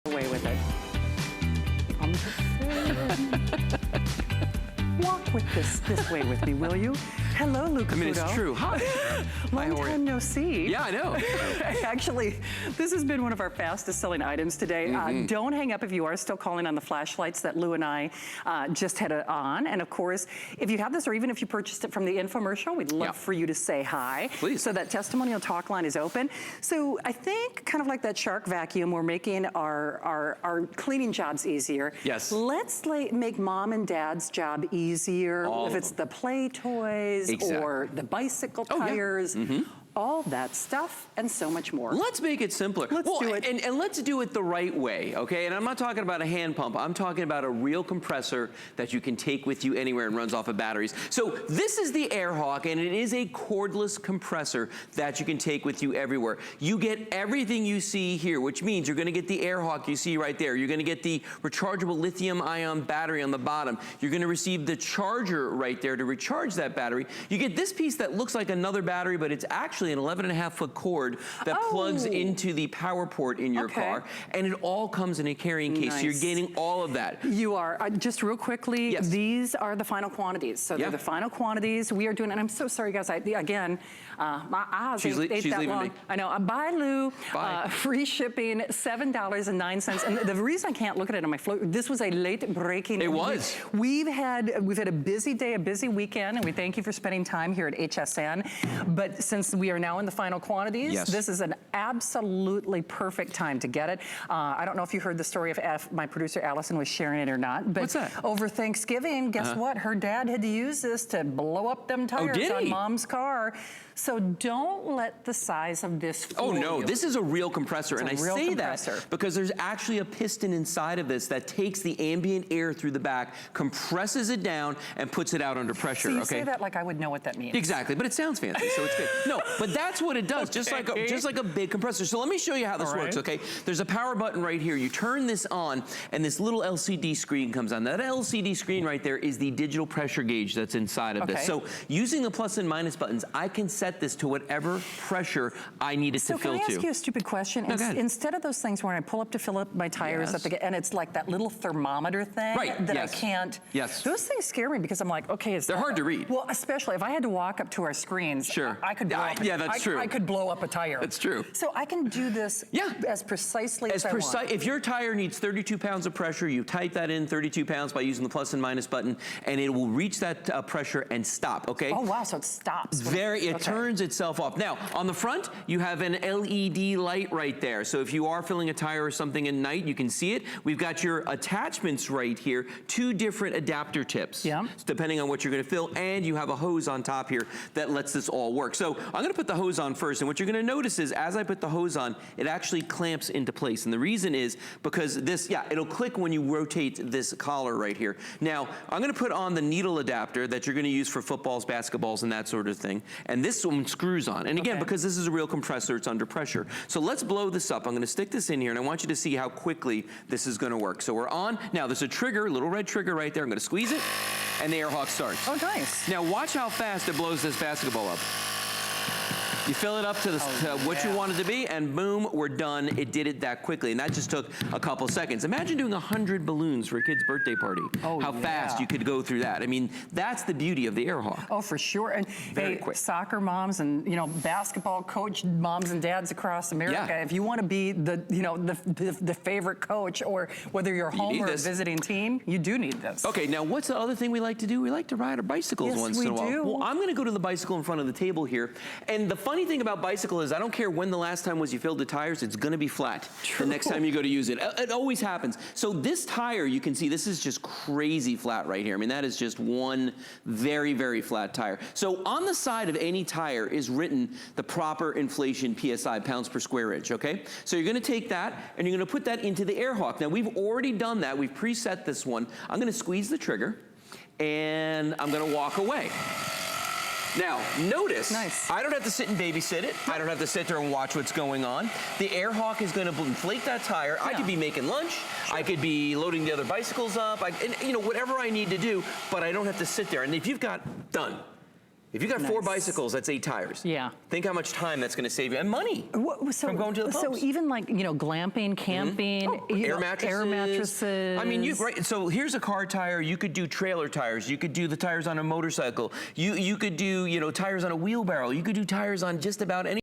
away with it. I'm walk with this way with me, will you? Hello, Luca. I mean, it's true. Hi. Long time no see. Yeah, I know. Actually, this has been one of our fastest selling items today. Don't hang up if you are still calling on the flashlights that Lou and I just had it on. And of course, if you have this, or even if you purchased it from the infomercial, we'd love for you to say hi. Please. So that testimonial talk line is open. So I think kind of like that shark vacuum, we're making our cleaning jobs easier. Yes. Let's make mom and dad's job easier. If it's the play toys or the bicycle tires. All that stuff and so much more. Let's make it simpler. Let's do it. And let's do it the right way, okay? And I'm not talking about a hand pump. I'm talking about a real compressor that you can take with you anywhere and runs off of batteries. So this is the AirHawk, and it is a cordless compressor that you can take with you everywhere. You get everything you see here, which means you're gonna get the AirHawk you see right there. You're gonna get the rechargeable lithium-ion battery on the bottom. You're gonna receive the charger right there to recharge that battery. You get this piece that looks like another battery, but it's actually an 11.5-foot cord that plugs into the power port in your car, and it all comes in a carrying case. So you're getting all of that. You are. Just real quickly, these are the final quantities. So they're the final quantities. We are doing, and I'm so sorry, guys. Again, my eyes ain't that long. Me. I know. Bye, Lou. Bye. Free shipping, $7.09. And the reason I can't look at it on my float, this was a late breaking. It was. We've had a busy day, a busy weekend, and we thank you for spending time here at HSN. But since we are now in the final quantities, this is an absolutely perfect time to get it. I don't know if you heard the story of my producer Allison was sharing it or not, but what's that? Over Thanksgiving, guess what? Her dad had to use this to blow up them tires on mom's car. So don't let the size of this fool you. This is a real compressor. And I say that because there's actually a piston inside of this that takes the ambient air through the back, compresses it down, and puts it out under pressure. So you say that like I would know what that means. Exactly, but it sounds fancy, so it's good. No, but that's what it does, just like a big compressor. So let me show you how this works, okay? There's a power button right here. You turn this on, and this little LCD screen comes on. Now, that LCD screen right there is the digital pressure gauge that's inside of this. So using the plus and minus buttons, I can set this to whatever pressure I need it to fill to. So can I ask you a stupid question? No, instead of those things where I pull up to fill up my tires and it's like that little thermometer thing that I can't. Those things scare me because I'm like, okay, they're hard to read. Well, especially if I had to walk up to our screens, I could blow up. That's true. I could blow up a tire. That's true. So I can do this as precisely as I want. If your tire needs 32 pounds of pressure, you type that in, 32 pounds, by using the plus and minus button, and it will reach that pressure and stop, okay? Oh, wow, so it stops. It turns itself off. Now, on the front, you have an LED light right there. So if you are filling a tire or something at night, you can see it. We've got your attachments right here, 2 different adapter tips, depending on what you're gonna fill, and you have a hose on top here that lets this all work. So I'm gonna put the hose on first, and what you're gonna notice is as I put the hose on, it actually clamps into place. And the reason is because this, it'll click when you rotate this collar right here. Now, I'm gonna put on the needle adapter that you're gonna use for footballs, basketballs, and that sort of thing. And this one screws on. And again, because this is a real compressor, it's under pressure. So let's blow this up. I'm gonna stick this in here, and I want you to see how quickly this is gonna work. So we're on. Now, there's a trigger, a little red trigger right there. I'm gonna squeeze it, and the AirHawk starts. Oh, nice. Now, watch how fast it blows this basketball up. You fill it up to, what you want it to be, and boom, we're done. It did it that quickly, and that just took a couple seconds. Imagine doing 100 balloons for a kid's birthday party. How fast you could go through that. I mean, that's the beauty of the AirHawk. Oh, for sure. And very quick. Soccer moms and basketball coach moms and dads across America, if you want to be the favorite coach, or whether you're home or a visiting team, you do need this. Okay, now what's the other thing we like to do? We like to ride our bicycles once in a while. Do. Well, I'm going to go to the bicycle in front of the table here, and the funny thing about bicycle is I don't care when the last time was you filled the tires, it's gonna be flat the next time you go to use it. It always happens. So this tire, you can see, this is just crazy flat right here. I mean, that is just one very, very flat tire. So on the side of any tire is written the proper inflation PSI, pounds per square inch, okay? So you're gonna take that and you're gonna put that into the AirHawk. Now we've already done that. We've preset this one. I'm gonna squeeze the trigger and I'm gonna walk away. Now, notice, I don't have to sit and babysit it. I don't have to sit there and watch what's going on. The AirHawk is gonna inflate that tire. I could be making lunch. I could be loading the other bicycles up. And whatever I need to do, but I don't have to sit there. And if you've got, done. If you got 4 bicycles, that's 8 tires. Yeah. Think how much time that's going to save you, and money from going to the pumps. So even like, you know, glamping, camping, air mattresses. I mean, so here's a car tire. You could do trailer tires. You could do the tires on a motorcycle. You could do, you know, tires on a wheelbarrow. You could do tires on just about any